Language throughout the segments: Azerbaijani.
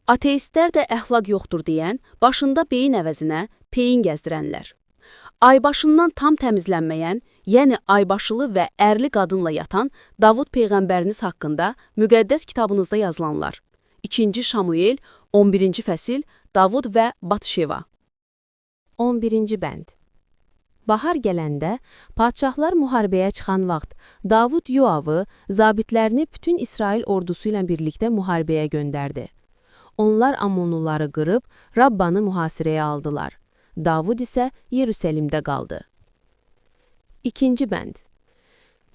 Ateistlər də əxlaq yoxdur deyən, başında beyin əvəzinə peyin gəzdirənlər. Aybaşından tam təmizlənməyən, yəni aybaşılı və ərli qadınla yatan Davud Peyğəmbəriniz haqqında müqəddəs kitabınızda yazılanlar. 2-ci Şamuel, 11-ci fəsil, Davud və Batşeva. 11-ci bənd. Bahar gələndə, padşahlar müharibəyə çıxan vaxt, Davud Yoavı, zabitlərini bütün İsrail ordusu ilə birlikdə müharibəyə göndərdi. Onlar Ammonluları qırıb, Rabbanı mühasirəyə aldılar. Davud isə Yerusəlimdə qaldı. 2-ci bənd.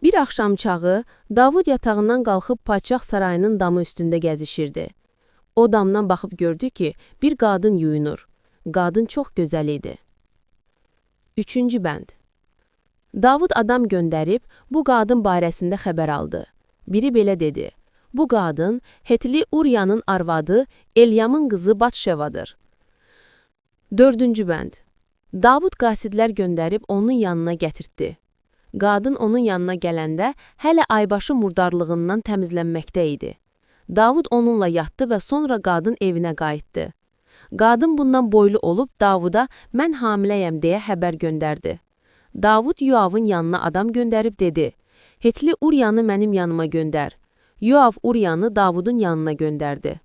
Bir axşam çağı, Davud yatağından qalxıb padşah sarayının damı üstündə gəzişirdi. O damdan baxıb gördü ki, bir qadın yuyunur. Qadın çox gözəl idi. 3-cü bənd. Davud adam göndərib, bu qadın barəsində xəbər aldı. Biri belə dedi: bu qadın, Hetli Uriyanın arvadı, Elyamın qızı Batşevadır. 4-cü bənd. Davud qasidlər göndərib onun yanına gətirtdi. Qadın onun yanına gələndə hələ aybaşı murdarlığından təmizlənməkdə idi. Davud onunla yatdı və sonra qadın evinə qayıtdı. Qadın bundan boylu olub Davuda mən hamiləyəm deyə xəbər göndərdi. Davud Yoavın yanına adam göndərib dedi: Hetli Uriyanı mənim yanıma göndər. Yoav Uriyanı Davudun yanına göndərdi.